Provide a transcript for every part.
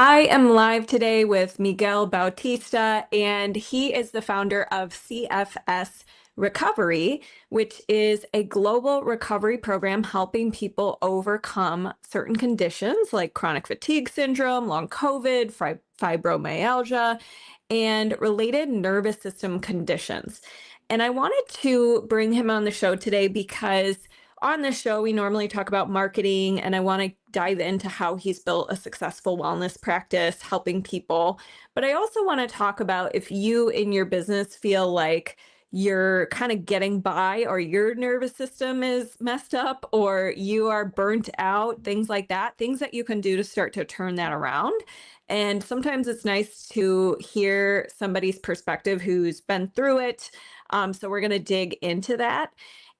I am live today with Miguel Bautista, and he is the founder of CFS Recovery, which is a global recovery program helping people overcome certain conditions like chronic fatigue syndrome, long COVID, fibromyalgia, and related nervous system conditions. And I wanted to bring him on the show today because on this show, we normally talk about marketing, and I want to dive into how he's built a successful wellness practice, helping people. But I also want to talk about if you in your business feel like you're kind of getting by, or your nervous system is messed up, or you are burnt out, things like that, things that you can do to start to turn that around. And sometimes it's nice to hear somebody's perspective who's been through it. So we're going to dig into that.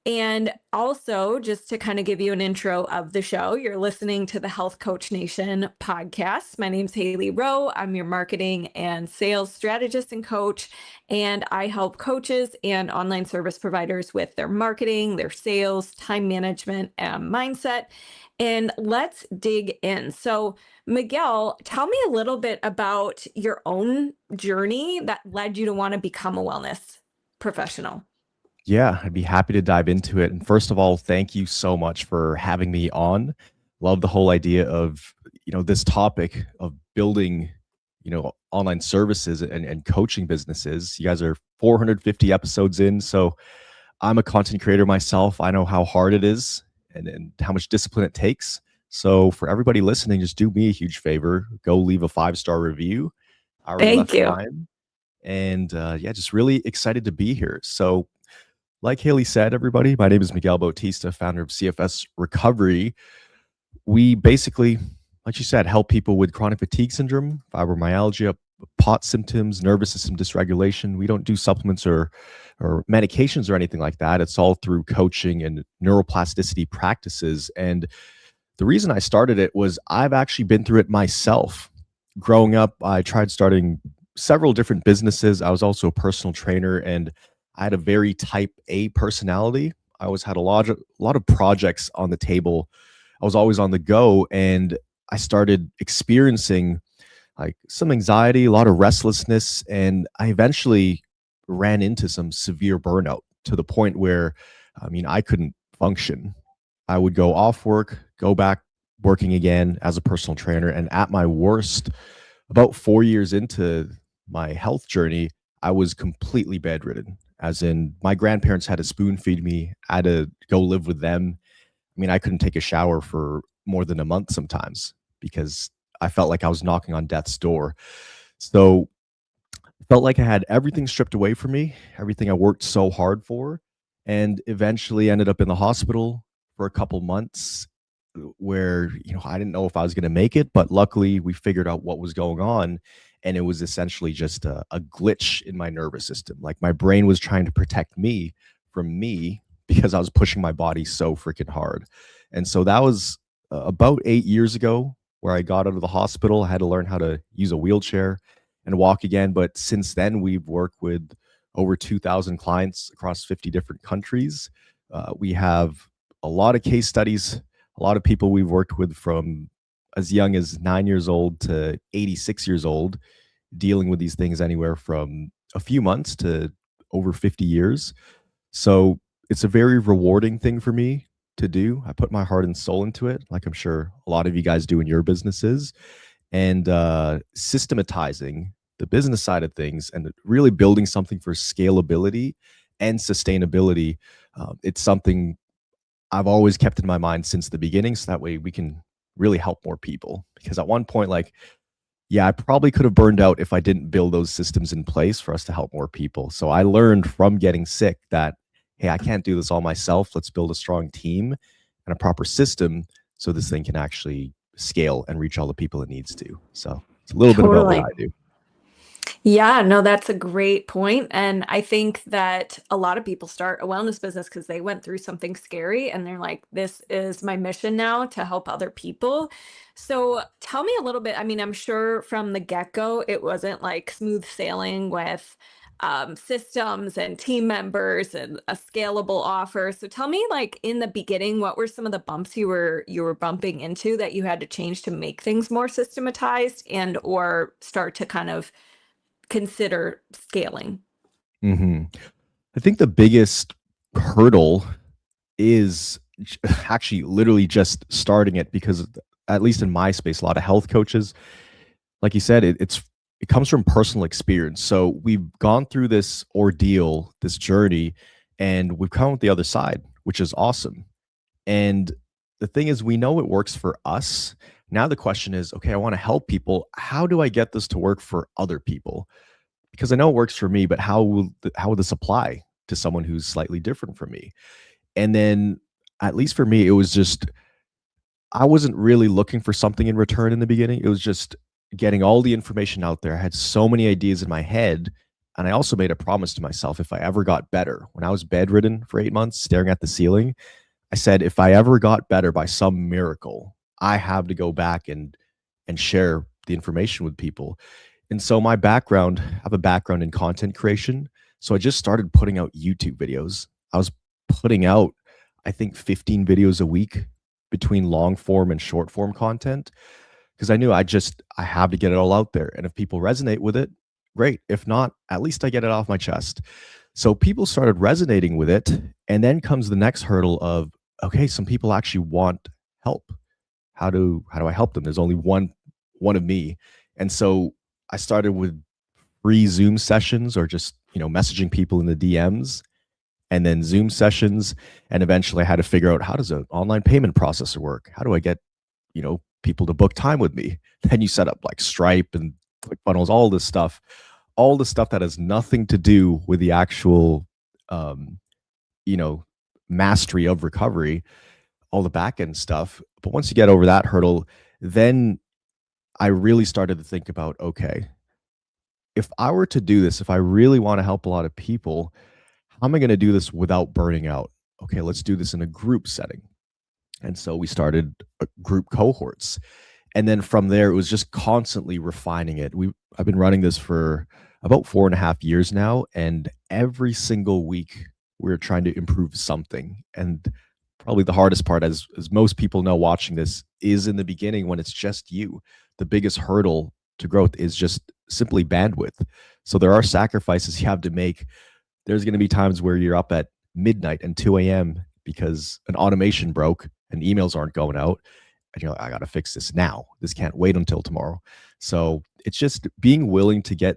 And also, just to kind of give you an intro of the show, you're listening to the Health Coach Nation podcast. My name's Haley Rowe. I'm your marketing and sales strategist and coach, and I help coaches and online service providers with their marketing, their sales, time management, and mindset. And let's dig in. So, Miguel, tell me a little bit about your own journey that led you to want to become a wellness professional. Yeah, I'd be happy to dive into it. And first of all, thank you so much for having me on. Love the whole idea of, this topic of building, online services and coaching businesses. You guys are 450 episodes in. So I'm a content creator myself. I know how hard it is and how much discipline it takes. So for everybody listening, just do me a huge favor. Go leave a 5-star review. I already Thank left you. mine. And yeah, just really excited to be here. So like Haley said, everybody, my name is Miguel Bautista, founder of CFS Recovery. We basically, like you said, help people with chronic fatigue syndrome, fibromyalgia, POTS symptoms, nervous system dysregulation. We don't do supplements or medications or anything like that. It's all through coaching and neuroplasticity practices. And the reason I started it was I've actually been through it myself. Growing up, I tried starting several different businesses. I was also a personal trainer, and I had a very type A personality. I always had a lot of projects on the table. I was always on the go, and I started experiencing like some anxiety, a lot of restlessness, and I eventually ran into some severe burnout to the point where I couldn't function. I would go off work, go back working again as a personal trainer, and at my worst, about 4 years into my health journey, I was completely bedridden. As in, my grandparents had to spoon feed me. I had to go live with them. I couldn't take a shower for more than a month sometimes because I felt like I was knocking on death's door. So it felt like I had everything stripped away from me, everything I worked so hard for, and eventually ended up in the hospital for a couple months where I didn't know if I was going to make it, but luckily we figured out what was going on, and it was essentially just a glitch in my nervous system. Like my brain was trying to protect me from me because I was pushing my body so freaking hard. And so that was about 8 years ago where I got out of the hospital. I had to learn how to use a wheelchair and walk again. But since then, we've worked with over 2,000 clients across 50 different countries. We have a lot of case studies, a lot of people we've worked with from as young as 9 years old to 86 years old, dealing with these things anywhere from a few months to over 50 years. So it's a very rewarding thing for me to do. I put my heart and soul into it, like I'm sure a lot of you guys do in your businesses, and systematizing the business side of things and really building something for scalability and sustainability. It's something I've always kept in my mind since the beginning, so that way we can really help more people. Because at one point, like, yeah, I probably could have burned out if I didn't build those systems in place for us to help more people. So I learned from getting sick that, hey, I can't do this all myself. Let's build a strong team and a proper system so this thing can actually scale and reach all the people it needs to. So it's a little bit about what I Totally. do. Yeah, no, that's a great point. And I think that a lot of people start a wellness business because they went through something scary and they're like, this is my mission now to help other people. So tell me a little bit. I'm sure from the get-go, it wasn't like smooth sailing with systems and team members and a scalable offer. So tell me, like in the beginning, what were some of the bumps you were bumping into that you had to change to make things more systematized and or start to kind of consider scaling? hmm I think the biggest hurdle is actually literally just starting it because at least in my space, a lot of health coaches, like you said, it comes from personal experience. So we've gone through this ordeal, this journey, and we've come out the other side, which is awesome. And the thing is, we know it works for us. Now the question is, okay, I want to help people. How do I get this to work for other people? Because I know it works for me, but how will this apply to someone who's slightly different from me? And then, at least for me, it was just I wasn't really looking for something in return in the beginning. It was just getting all the information out there. I had so many ideas in my head. And I also made a promise to myself if I ever got better, when I was bedridden for 8 months, staring at the ceiling, I said, if I ever got better by some miracle, I have to go back and share the information with people. And so I have a background in content creation. So I just started putting out YouTube videos. I was putting out, I think, 15 videos a week between long form and short form content because I knew I have to get it all out there. And if people resonate with it, great. If not, at least I get it off my chest. So people started resonating with it. And then comes the next hurdle of, okay, some people actually want help. How do I help them? There's only one of me. And so I started with free Zoom sessions or just, messaging people in the DMs and then Zoom sessions. And eventually I had to figure out how does an online payment processor work? How do I get, people to book time with me? Then you set up like Stripe and ClickFunnels, all the stuff that has nothing to do with the actual, um, you know, mastery of recovery, all the back end stuff. But once you get over that hurdle, then I really started to think about, okay, if I were to do this, if I really want to help a lot of people, how am I going to do this without burning out? Okay, let's do this in a group setting. And so we started group cohorts. And then from there, it was just constantly refining it. I've been running this for about 4.5 years now. And every single week, we're trying to improve something. And probably the hardest part, as most people know watching this, is in the beginning when it's just you. The biggest hurdle to growth is just simply bandwidth. So there are sacrifices you have to make. There's going to be times where you're up at midnight and 2 a.m. because an automation broke and emails aren't going out. And you're like, I got to fix this now. This can't wait until tomorrow. So it's just being willing to get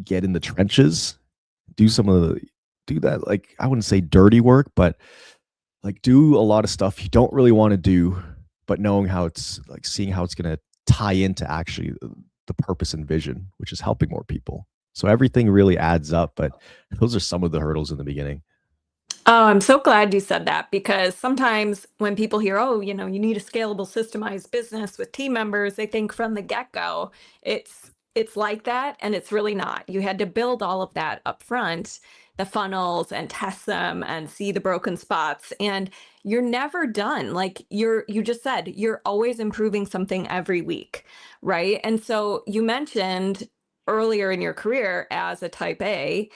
in the trenches, do that, like, I wouldn't say dirty work, but like do a lot of stuff you don't really want to do, but knowing how it's like seeing how it's going to tie into actually the purpose and vision, which is helping more people. So everything really adds up, but those are some of the hurdles in the beginning. Oh, I'm so glad you said that because sometimes when people hear, oh, you need a scalable, systemized business with team members, they think from the get-go it's like that, and it's really not. You had to build all of that up front, the funnels, and test them and see the broken spots. And you're never done. Like you just said, you're always improving something every week, right? And so you mentioned earlier in your career as a type A,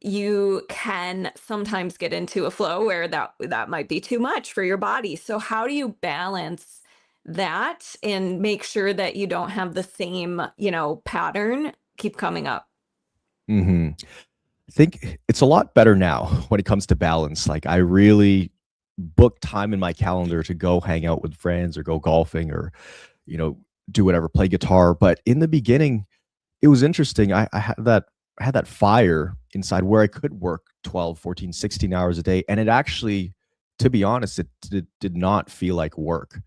you can sometimes get into a flow where that might be too much for your body. So how do you balance that and make sure that you don't have the same, pattern keep coming up? hmm I think it's a lot better now when it comes to balance. Like I really book time in my calendar to go hang out with friends or go golfing or, you know, do whatever, play guitar. But in the beginning, it was interesting. I had that fire inside where I could work 12, 14, 16 hours a day. And it actually, to be honest, it did not feel like work.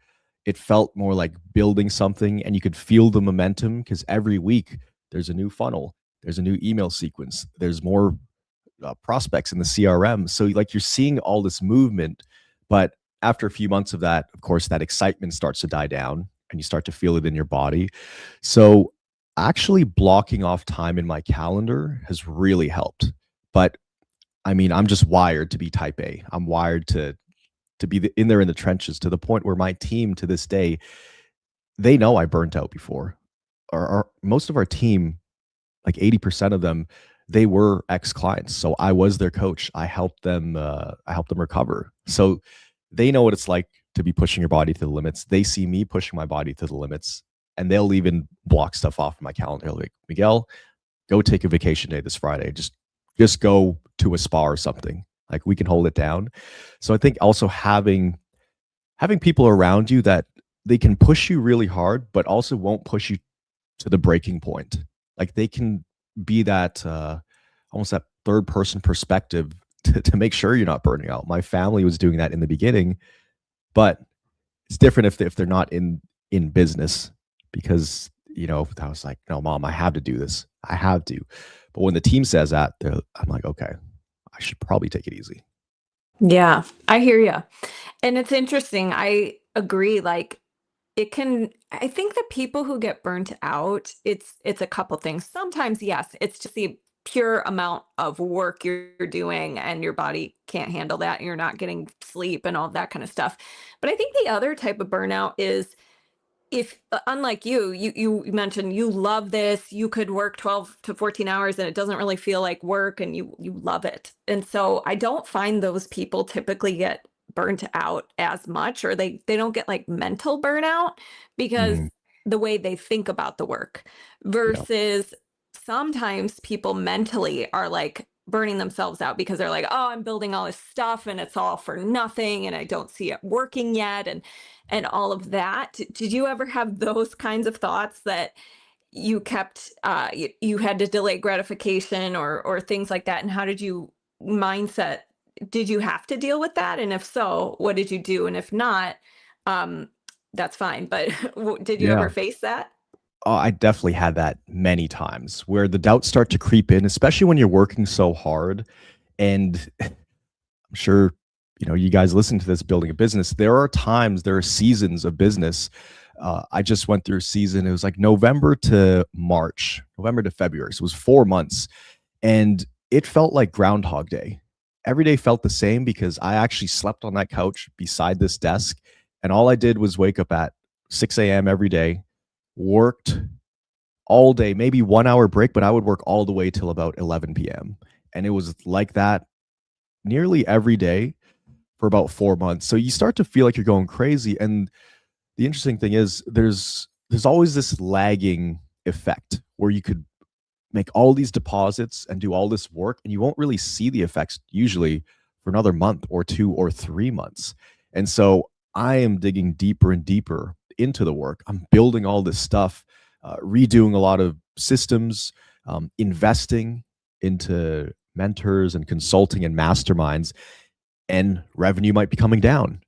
It felt more like building something and you could feel the momentum because every week there's a new funnel, there's a new email sequence, there's more prospects in the CRM. So like you're seeing all this movement, but after a few months of that, of course, that excitement starts to die down and you start to feel it in your body. So actually blocking off time in my calendar has really helped. But I mean, I'm just wired to be type A. I'm wired to be in there in the trenches to the point where my team to this day, they know I burnt out before. Most of our team, like 80% of them, they were ex-clients. So I was their coach. I helped them recover. So they know what it's like to be pushing your body to the limits. They see me pushing my body to the limits, and they'll even block stuff off my calendar. Like, Miguel, go take a vacation day this Friday. Just go to a spa or something. Like, we can hold it down. So I think also having people around you that they can push you really hard, but also won't push you to the breaking point. Like, they can be that almost that third person perspective to make sure you're not burning out. My family was doing that in the beginning, but it's different if they're not in business, because I was like, no, mom, I have to do this. I have to. But when the team says that, I'm like, okay, I should probably take it easy. Yeah, I hear you. And it's interesting. I agree. Like, I think the people who get burnt out, it's a couple things. Sometimes, yes, it's just the pure amount of work you're doing and your body can't handle that and you're not getting sleep and all that kind of stuff. But I think the other type of burnout is, if unlike you mentioned you love this, you could work 12 to 14 hours and it doesn't really feel like work, and you love it. And so I don't find those people typically get burnt out as much, or they don't get like mental burnout, because Mhm. the way they think about the work, Yeah. versus sometimes people mentally are like burning themselves out because they're like, oh, I'm building all this stuff and it's all for nothing and I don't see it working yet, and all of that. Did you ever have those kinds of thoughts that you kept, you had to delay gratification or things like that? And how did you mindset? Did you have to deal with that? And if so, what did you do? And if not, um, that's fine. But did you Yeah. ever face that? Oh, I definitely had that many times where the doubts start to creep in, especially when you're working so hard. And I'm sure, you guys listen to this building a business. There are seasons of business. I just went through a season. It was like November to March, November to February. So it was 4 months. And it felt like Groundhog Day. Every day felt the same because I actually slept on that couch beside this desk. And all I did was wake up at 6 a.m. every day, worked all day, maybe 1 hour break, but I would work all the way till about 11 p.m. And it was like that nearly every day for about 4 months. So you start to feel like you're going crazy. And the interesting thing is there's always this lagging effect where you could make all these deposits and do all this work, and you won't really see the effects usually for another month or 2 or 3 months. And so I am digging deeper and deeper into the work. I'm building all this stuff, redoing a lot of systems, investing into mentors and consulting and masterminds, and revenue might be coming down.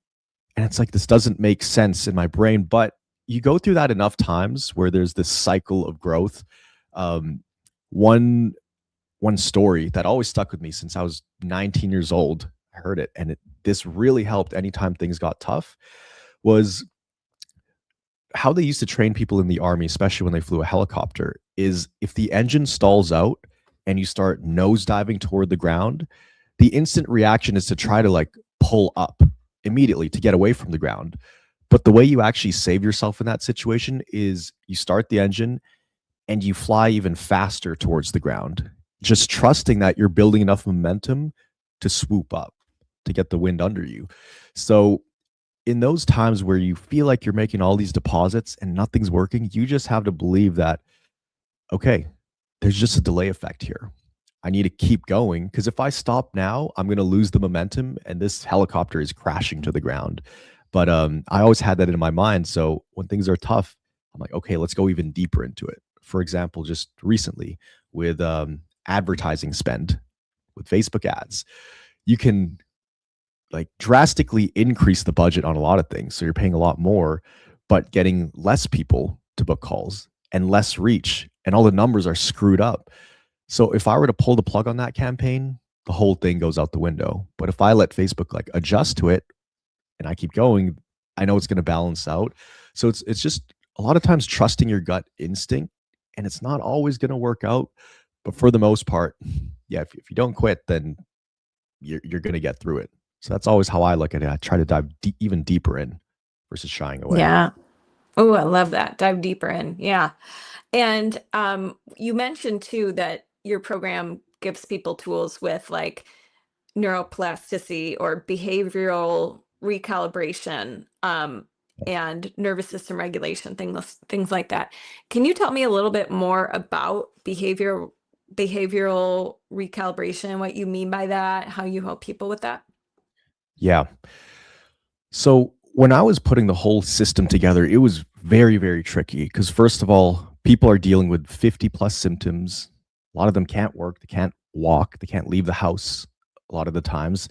And it's like, this doesn't make sense in my brain. But you go through that enough times where there's this cycle of growth. Um, one one story that always stuck with me since I was 19 years old, I heard it, and this really helped anytime things got tough, was how they used to train people in the army, especially when they flew a helicopter, is if the engine stalls out and you start nosediving toward the ground, the instant reaction is to try to like pull up immediately to get away from the ground. But the way you actually save yourself in that situation is you start the engine and you fly even faster towards the ground, just trusting that you're building enough momentum to swoop up, to get the wind under you. So in those times where you feel like you're making all these deposits and nothing's working, you just have to believe that, okay, there's just a delay effect here. I need to keep going, because if I stop now, I'm going to lose the momentum and this helicopter is crashing to the ground. But I always had that in my mind. So when things are tough, I'm like, okay, let's go even deeper into it. For example, just recently with advertising spend with Facebook ads, you can like drastically increase the budget on a lot of things. So you're paying a lot more, but getting less people to book calls and less reach, and all the numbers are screwed up. So if I were to pull the plug on that campaign, the whole thing goes out the window. But if I let Facebook like adjust to it and I keep going, I know it's going to balance out. So it's just a lot of times trusting your gut instinct, and it's not always going to work out, but for the most part, yeah, if you don't quit, then you're going to get through it. So that's always how I look at it. I try to dive even deeper in versus shying away. Yeah. Oh, I love that. Dive deeper in. Yeah. And you mentioned too that your program gives people tools with like neuroplasticity or behavioral recalibration, and nervous system regulation, things like that. Can you tell me a little bit more about behavioral recalibration, what you mean by that, how you help people with that? Yeah. So when I was putting the whole system together, it was very, very tricky because, first of all, people are dealing with 50 plus symptoms. A lot of them can't work, they can't walk, they can't leave the house a lot of the times.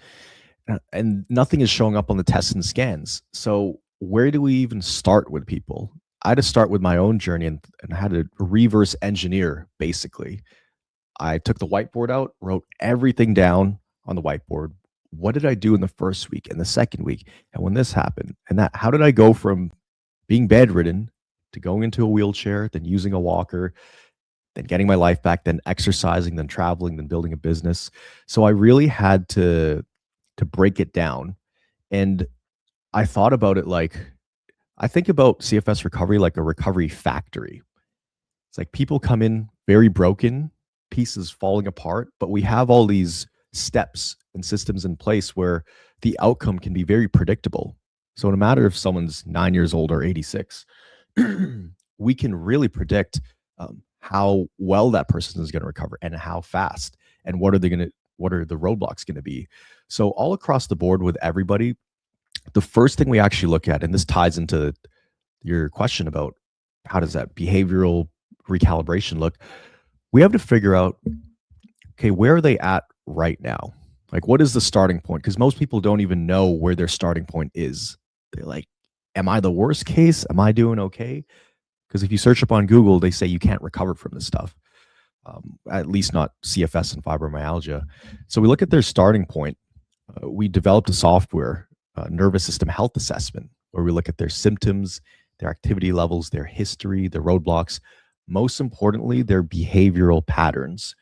And nothing is showing up on the tests and scans. So, where do we even start with people? I had to start with my own journey and had to reverse engineer basically. I took the whiteboard out, wrote everything down on the whiteboard. What did I do in the first week and the second week? And when this happened and that, how did I go from being bedridden to going into a wheelchair, then using a walker, then getting my life back, then exercising, then traveling, then building a business. So I really had to break it down. And I thought about it like I think about CFS recovery like a recovery factory. It's like people come in very broken, pieces falling apart, but we have all these steps and systems in place where the outcome can be very predictable. So no matter if someone's 9 years old or 86, we can really predict how well that person is going to recover and how fast and what are the roadblocks going to be. So all across the board with everybody, the first thing we actually look at, and this ties into your question about how does that behavioral recalibration look, we have to figure out, okay, where are they at right now? Like, what is the starting point? Because most people don't even know where their starting point is. They're like, am I the worst case? Am I doing okay? Because if you search up on Google, they say you can't recover from this stuff, at least not CFS and fibromyalgia. So we look at their starting point. We developed a software, nervous system health assessment, where we look at their symptoms, their activity levels, their history, their roadblocks, most importantly, their behavioral patterns.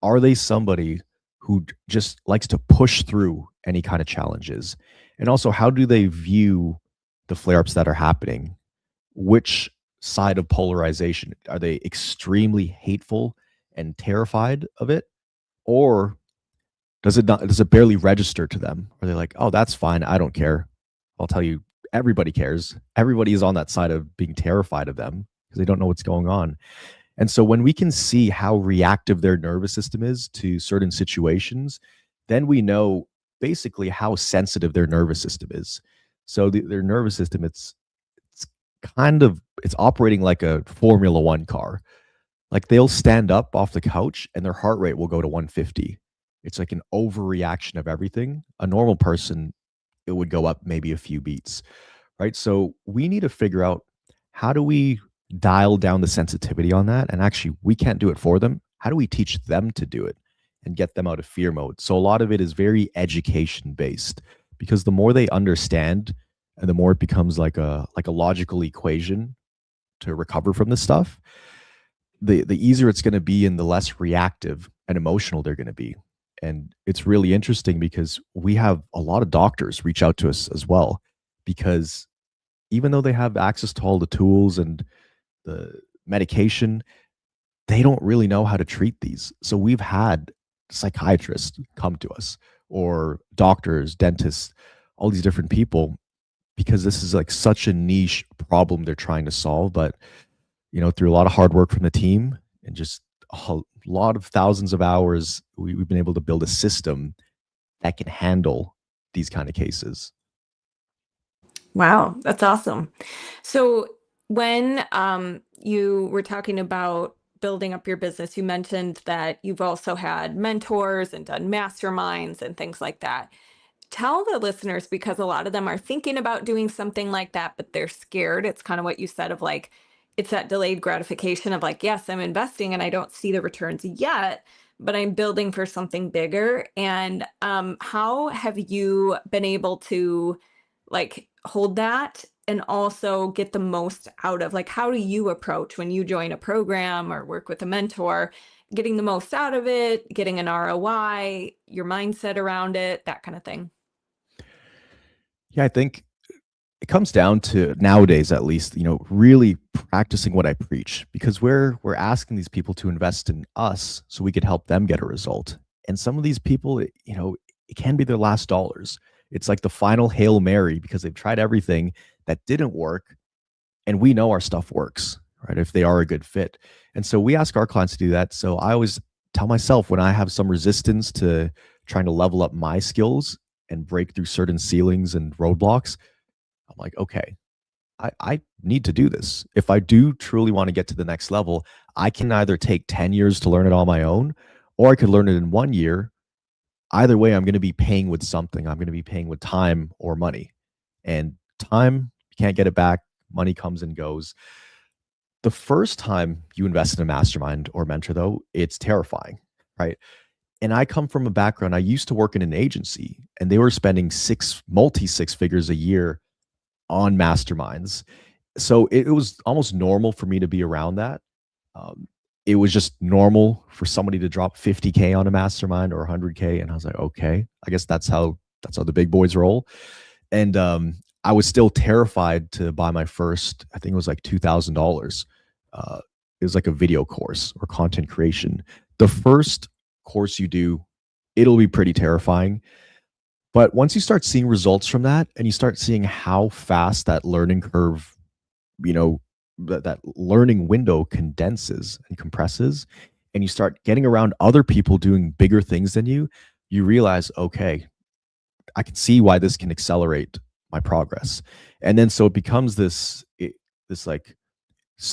Are they somebody who just likes to push through any kind of challenges? And also, how do they view the flare ups that are happening? Which side of polarization? Are they extremely hateful and terrified of it? Or does it barely register to them? Are they like, oh, that's fine. I don't care. I'll tell you, everybody cares. Everybody is on that side of being terrified of them because they don't know what's going on. And so when we can see how reactive their nervous system is to certain situations, then we know basically how sensitive their nervous system is. So their nervous system, it's it's operating like a Formula One car. Like they'll stand up off the couch and their heart rate will go to 150. It's like an overreaction of everything. A normal person, it would go up maybe a few beats, right? So we need to figure out, how do we dial down the sensitivity on that? And actually, we can't do it for them. How do we teach them to do it and get them out of fear mode? So a lot of it is very education based, because the more they understand and the more it becomes like a logical equation to recover from this stuff, the easier it's going to be and the less reactive and emotional they're going to be. And it's really interesting because we have a lot of doctors reach out to us as well, because even though they have access to all the tools and the medication, they don't really know how to treat these. So we've had psychiatrists come to us, or doctors, dentists, all these different people, because this is like such a niche problem they're trying to solve. But through a lot of hard work from the team and just a lot of thousands of hours, we've been able to build a system that can handle these kind of cases. Wow, that's awesome. So when you were talking about building up your business, you mentioned that you've also had mentors and done masterminds and things like that. Tell the listeners, because a lot of them are thinking about doing something like that, but they're scared. It's kind of what you said of like, it's that delayed gratification of like, yes, I'm investing and I don't see the returns yet, but I'm building for something bigger. And how have you been able to like hold that and also get the most out of, like, how do you approach when you join a program or work with a mentor, getting the most out of it, getting an ROI, your mindset around it, that kind of thing? Yeah, I think it comes down to nowadays, at least, really practicing what I preach, because we're asking these people to invest in us so we could help them get a result. And some of these people, it can be their last dollars. It's like the final Hail Mary because they've tried everything that didn't work, and we know our stuff works, right? If they are a good fit. And so we ask our clients to do that. So I always tell myself when I have some resistance to trying to level up my skills and break through certain ceilings and roadblocks, I'm like, okay, I need to do this. If I do truly want to get to the next level, I can either take 10 years to learn it on my own, or I could learn it in 1 year. Either way, I'm going to be paying with something. I'm going to be paying with time or money. And time, you can't get it back. Money comes and goes. The first time you invest in a mastermind or mentor, though, it's terrifying, right? And I come from a background, I used to work in an agency, and they were spending multi six figures a year on masterminds. So it was almost normal for me to be around that. Um, it was just normal for somebody to drop 50K on a mastermind or 100K, and I was like, okay, I guess that's how the big boys roll. And I was still terrified to buy my first. I think it was like $2,000. It was like a video course or content creation. The first course you do, it'll be pretty terrifying. But once you start seeing results from that and you start seeing how fast that learning curve, you know, that learning window condenses and compresses, and you start getting around other people doing bigger things than you realize, okay, I can see why this can accelerate my progress. And then so it becomes this like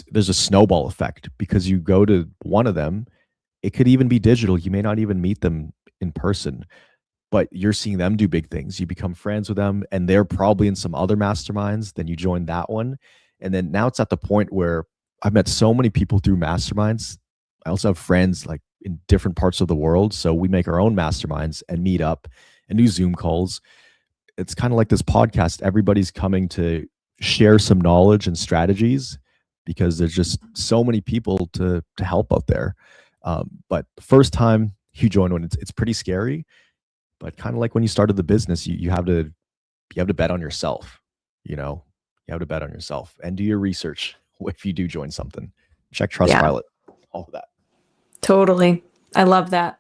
there's a snowball effect because you go to one of them, it could even be digital. You may not even meet them in person, but you're seeing them do big things. You become friends with them, and they're probably in some other masterminds. Then you join that one. And then now it's at the point where I've met so many people through masterminds. I also have friends like in different parts of the world. So we make our own masterminds and meet up and do Zoom calls. It's kind of like this podcast. Everybody's coming to share some knowledge and strategies because there's just so many people to help out there. But the first time you join one, it's pretty scary. But kind of like when you started the business, you have to bet on yourself. You have to bet on yourself and do your research if you do join something. Check Yeah, Trustpilot, all of that. totally. I love that.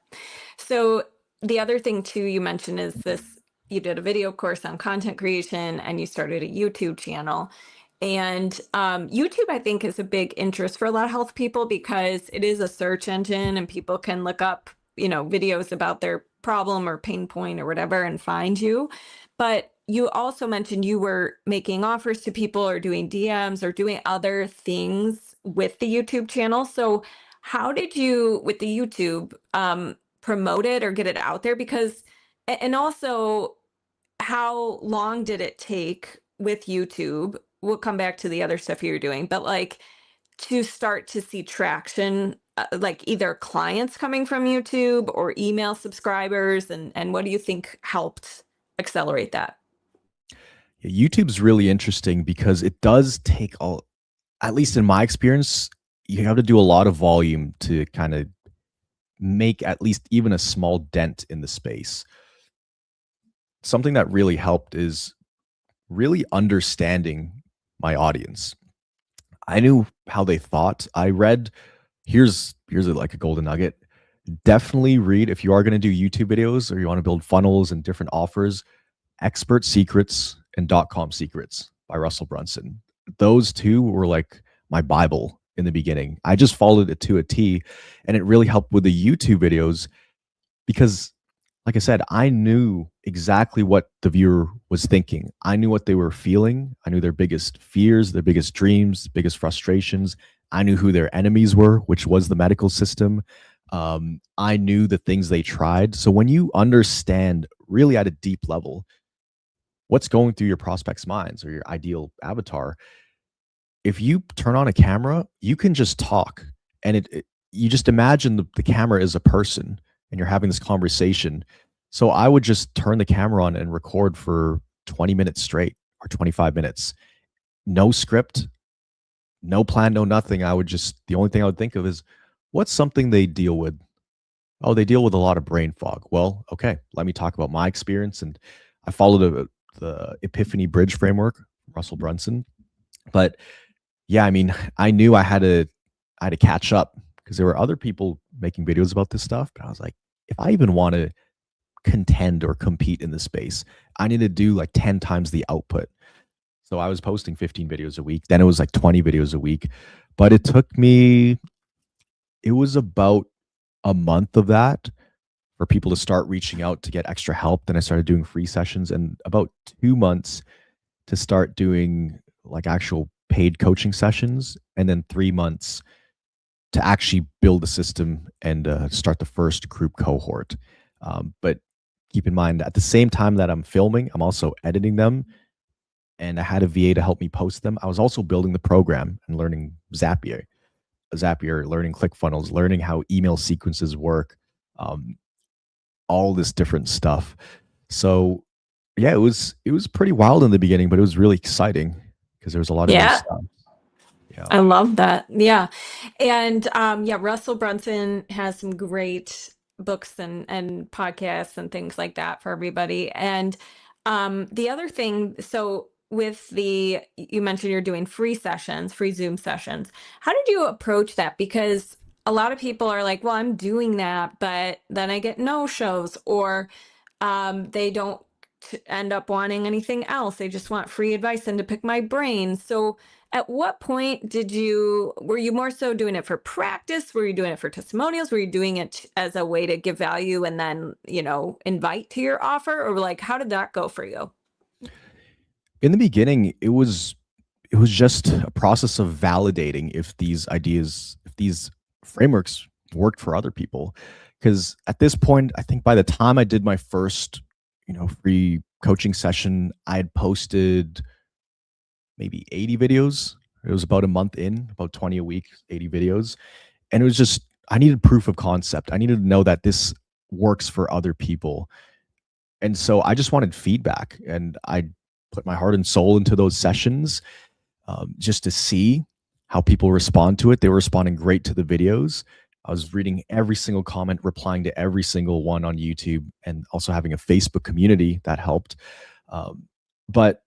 So the other thing too you mentioned is this, you did a video course on content creation and you started a YouTube channel. And YouTube, I think, is a big interest for a lot of health people because it is a search engine and people can look up, videos about their problem or pain point or whatever and find you. But you also mentioned you were making offers to people or doing DMs or doing other things with the YouTube channel. So how did you, with the YouTube, promote it or get it out there? Because, and also, how long did it take with YouTube? We'll come back to the other stuff you're doing, but like to start to see traction, like either clients coming from YouTube or email subscribers, and what do you think helped accelerate that? Yeah, YouTube's really interesting because it does take at least in my experience, you have to do a lot of volume to kind of make at least even a small dent in the space. Something that really helped is really understanding my audience. I knew how they thought. I read, like a golden nugget. Definitely read if you are going to do YouTube videos or you want to build funnels and different offers, Expert Secrets and .com Secrets by Russell Brunson. Those two were like my Bible in the beginning. I just followed it to a T, and it really helped with the YouTube videos because, like I said, I knew exactly what the viewer was thinking. I knew what they were feeling. I knew their biggest fears, their biggest dreams, biggest frustrations. I knew who their enemies were, which was the medical system. I knew the things they tried. So when you understand really at a deep level what's going through your prospects' minds or your ideal avatar, if you turn on a camera, you can just talk, and you just imagine the camera is a person and you're having this conversation. So I would just turn the camera on and record for 20 minutes straight or 25 minutes. No script, no plan, no nothing. The only thing I would think of is what's something they deal with? Oh, they deal with a lot of brain fog. Well, okay, let me talk about my experience. And I followed the Epiphany Bridge framework, Russell Brunson. But yeah, I mean, I knew I had to catch up because there were other people making videos about this stuff. But I was like, if I even want to contend or compete in this space, I need to do like 10 times the output. So I was posting 15 videos a week. Then it was like 20 videos a week. But it was about a month of that for people to start reaching out to get extra help. Then I started doing free sessions, and about 2 months to start doing like actual paid coaching sessions, and then 3 months to actually build the system and start the first group cohort. But keep in mind, at the same time that I'm filming, I'm also editing them, and I had a VA to help me post them. I was also building the program and learning Zapier, learning ClickFunnels, learning how email sequences work, um, all this different stuff. So yeah, it was pretty wild in the beginning, but it was really exciting because there was a lot of new Yeah. stuff. Yeah. I love that. Yeah. And yeah, Russell Brunson has some great books and podcasts and things like that for everybody. And the other thing, so with you mentioned you're doing free sessions, free Zoom sessions. How did you approach that? Because a lot of people are like, well, I'm doing that, but then I get no shows, or they don't end up wanting anything else. They just want free advice and to pick my brain. So at what point were you more so doing it for practice? Were you doing it for testimonials? Were you doing it as a way to give value and then, invite to your offer? Or like, how did that go for you? In the beginning, it was just a process of validating if these ideas, if these frameworks worked for other people. Because at this point, I think by the time I did my first, free coaching session, I had posted maybe 80 videos. It was about a month in, about 20 a week, 80 videos. And it was just, I needed proof of concept. I needed to know that this works for other people. And so I just wanted feedback, and I put my heart and soul into those sessions, just to see how people respond to it. They were responding great to the videos. I was reading every single comment, replying to every single one on YouTube, and also having a Facebook community that helped. But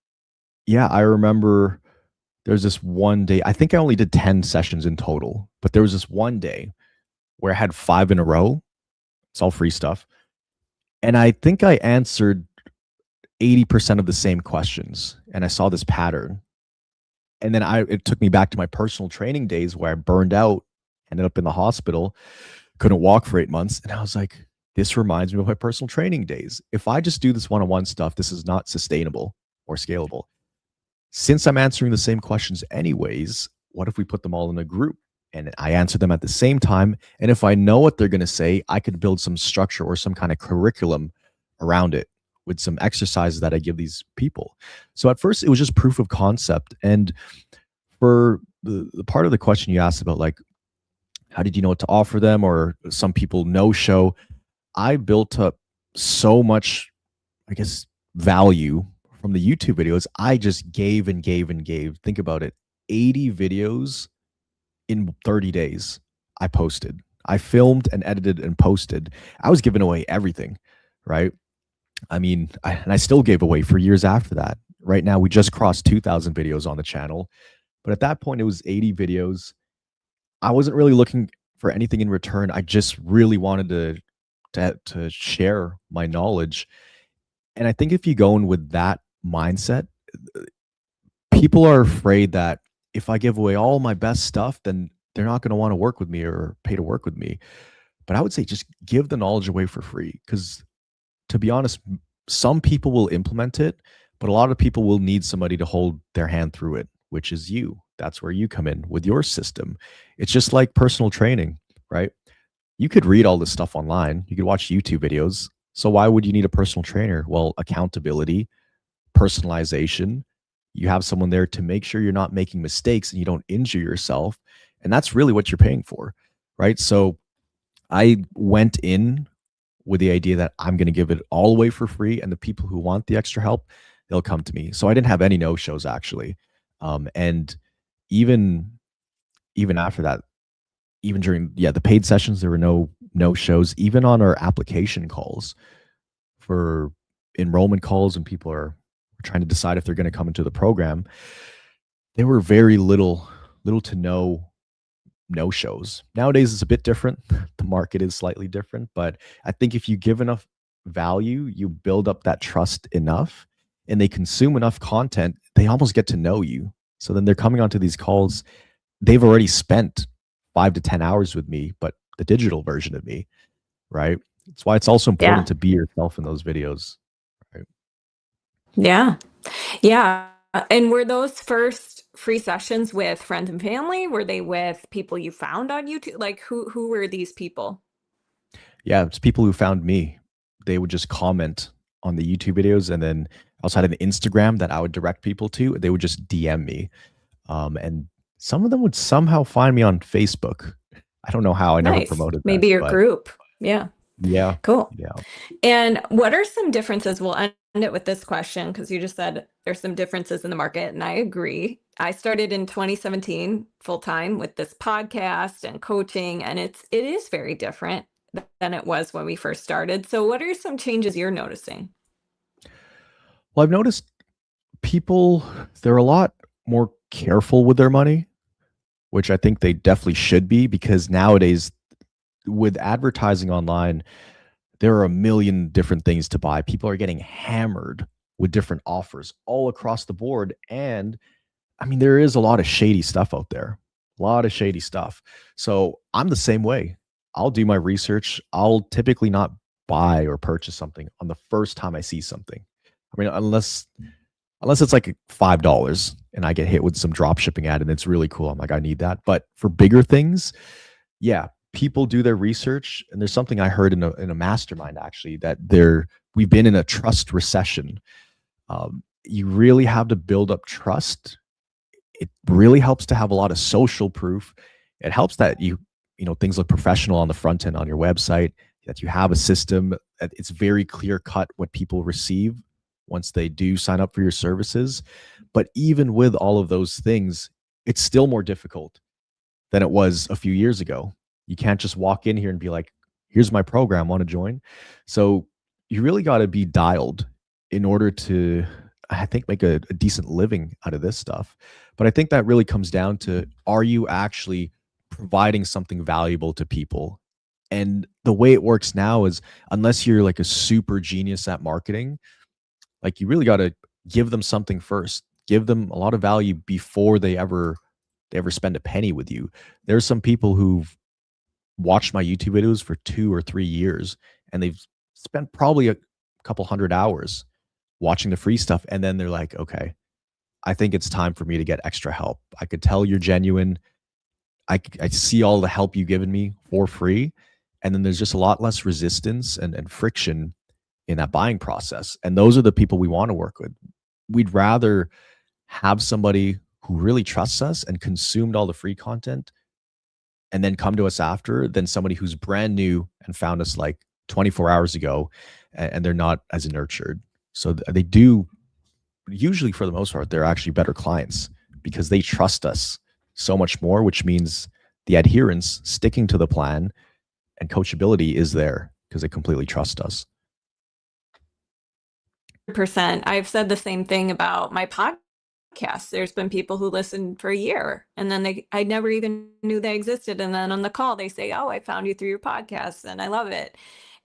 yeah, I remember there's this one day, I think I only did 10 sessions in total, but there was this one day where I had 5 in a row. It's all free stuff. And I think I answered 80% of the same questions, and I saw this pattern. And then it took me back to my personal training days where I burned out, ended up in the hospital, couldn't walk for 8 months. And I was like, this reminds me of my personal training days. If I just do this one-on-one stuff, this is not sustainable or scalable. Since I'm answering the same questions anyways, what if we put them all in a group and I answer them at the same time? And if I know what they're going to say, I could build some structure or some kind of curriculum around it with some exercises that I give these people. So at first it was just proof of concept. And for the part of the question you asked about, like, how did you know what to offer them, or some people no show, I built up so much, I guess, value from the YouTube videos. I just gave and gave and gave. Think about it. 80 videos in 30 days I posted. I filmed and edited and posted. I was giving away everything, right? I mean, and I still gave away for years after that. Right now, we just crossed 2,000 videos on the channel. But at that point, it was 80 videos. I wasn't really looking for anything in return. I just really wanted to share my knowledge. And I think if you go in with that mindset, people are afraid that if I give away all my best stuff, then they're not going to want to work with me or pay to work with me. But I would say just give the knowledge away for free, because to be honest, some people will implement it, but a lot of people will need somebody to hold their hand through it, which is you. That's where you come in with your system. It's just like personal training, right? You could read all this stuff online. You could watch YouTube videos. So why would you need a personal trainer? Well, accountability, personalization. You have someone there to make sure you're not making mistakes and you don't injure yourself. And that's really what you're paying for, right? So I went in with the idea that I'm going to give it all away for free, and the people who want the extra help, they'll come to me. So I didn't have any no shows, actually. And even after that, even during the paid sessions, there were no shows. Even on our application calls for enrollment calls, and people are trying to decide if they're going to come into the program, there were very little to no shows. Nowadays it's a bit different. The market is slightly different, but I think if you give enough value, you build up that trust enough and they consume enough content, they almost get to know you. So then they're coming onto these calls, they've already spent 5 to 10 hours with me, but the digital version of me, right? That's why it's also Yeah. important to be yourself in those videos, right? Yeah. Yeah. And were those first free sessions with friends and family? Were they with people you found on YouTube? Like who were these people? Yeah, it's people who found me. They would just comment on the YouTube videos, and then I also had an Instagram that I would direct people to. They would just DM me, and some of them would somehow find me on Facebook. I don't know how. I never Nice. promoted that, Maybe your but group. Yeah. yeah, Cool. yeah. And what are some differences? We'll end it with this question because you just said there's some differences in the market, and I agree. I started in 2017 full time with this podcast and coaching, and it is very different than it was when we first started. So, what are some changes you're noticing? Well, I've noticed people, they're a lot more careful with their money, which I think they definitely should be, because nowadays with advertising online, there are a million different things to buy. People are getting hammered with different offers all across the board. And I mean, there is a lot of shady stuff out there, a lot of shady stuff. So I'm the same way. I'll do my research. I'll typically not buy or purchase something on the first time I see something. I mean, unless it's like $5 and I get hit with some drop shipping ad and it's really cool. I'm like, I need that. But for bigger things, yeah, people do their research. And there's something I heard in a mastermind actually, that we've been in a trust recession. You really have to build up trust. It really helps to have a lot of social proof. It helps that things look professional on the front end on your website, that you have a system that it's very clear cut what people receive once they do sign up for your services. But even with all of those things, it's still more difficult than it was a few years ago. You can't just walk in here and be like, here's my program, want to join? So you really got to be dialed in order to, I think, make a decent living out of this stuff. But I think that really comes down to, are you actually providing something valuable to people? And the way it works now is, unless you're like a super genius at marketing, like you really got to give them something first. Give them a lot of value before they ever spend a penny with you. There's some people who've watched my YouTube videos for 2 or 3 years, and they've spent probably a couple hundred hours watching the free stuff. And then they're like, okay, I think it's time for me to get extra help. I could tell you're genuine. I see all the help you've given me for free. And then there's just a lot less resistance and friction in that buying process. And those are the people we want to work with. We'd rather have somebody who really trusts us and consumed all the free content and then come to us after, than somebody who's brand new and found us like 24 hours ago, and they're not as nurtured. So they do, usually for the most part, they're actually better clients because they trust us so much more, which means the adherence, sticking to the plan, and coachability is there because they completely trust us. Percent. I've said the same thing about my podcast. There's been people who listen for a year and then I never even knew they existed. And then on the call, they say, oh, I found you through your podcast and I love it.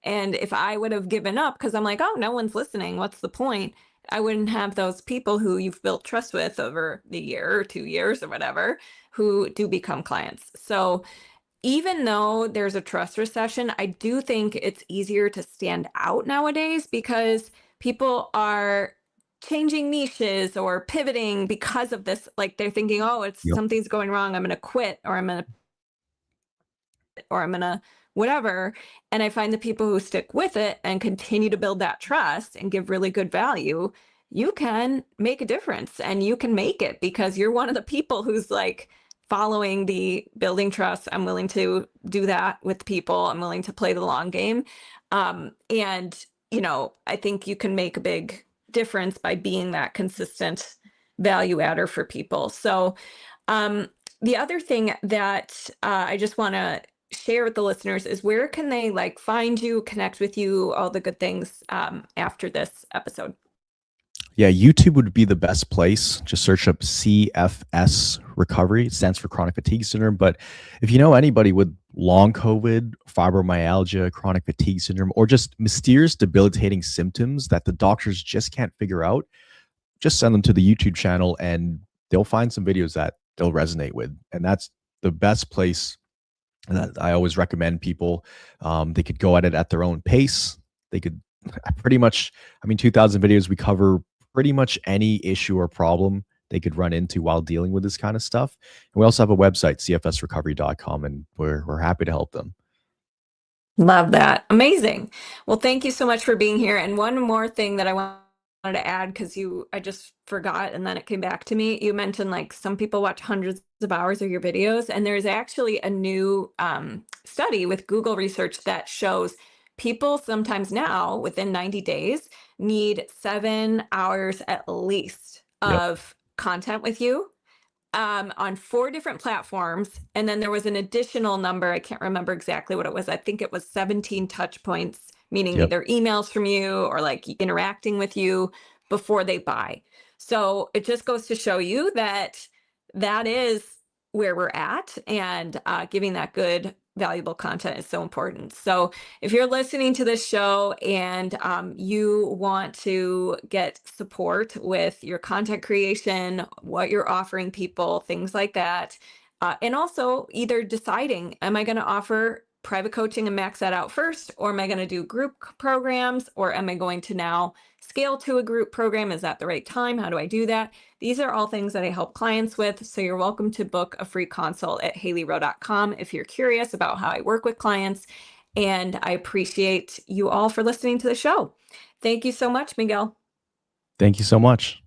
And if I would have given up because I'm like, oh, no one's listening, what's the point? I wouldn't have those people who you've built trust with over the year or 2 years or whatever, who do become clients. So even though there's a trust recession, I do think it's easier to stand out nowadays because people are changing niches or pivoting because of this. Like they're thinking, oh, it's Yep. something's going wrong. I'm going to quit or I'm going to whatever. And I find the people who stick with it and continue to build that trust and give really good value, you can make a difference and you can make it because you're one of the people who's like following the building trust. I'm willing to do that with people. I'm willing to play the long game. And, I think you can make a big difference by being that consistent value adder for people. So, the other thing that I just want to share with the listeners is where can they find you, connect with you, all the good things after this episode? Yeah, YouTube would be the best place. Just search up CFS recovery. It stands for chronic fatigue syndrome. But if you know anybody with long COVID, fibromyalgia, chronic fatigue syndrome, or just mysterious debilitating symptoms that the doctors just can't figure out, just send them to the YouTube channel and they'll find some videos that they'll resonate with. And that's the best place that I always recommend people. They could go at it at their own pace. They could pretty much, I mean, 2,000 videos, we cover pretty much any issue or problem they could run into while dealing with this kind of stuff. And we also have a website, cfsrecovery.com, and we're happy to help them. Love that. Amazing. Well, thank you so much for being here. And one more thing that I wanted to add, because I just forgot and then it came back to me. You mentioned like some people watch hundreds of hours of your videos, and there's actually a new study with Google research that shows people sometimes now within 90 days need 7 hours at least Yep. of content with you on 4 different platforms. And then there was an additional number. I can't remember exactly what it was. I think it was 17 touch points, meaning Yep. either emails from you or like interacting with you before they buy. So it just goes to show you that that is where we're at, and giving that good, valuable content is so important. So if you're listening to this show and you want to get support with your content creation, what you're offering people, things like that, and also either deciding, am I going to offer private coaching and max that out first, or am I going to do group programs, or am I going to now scale to a group program? Is that the right time? How do I do that? These are all things that I help clients with. So you're welcome to book a free consult at haleyrowe.com if you're curious about how I work with clients. And I appreciate you all for listening to the show. Thank you so much, Miguel. Thank you so much.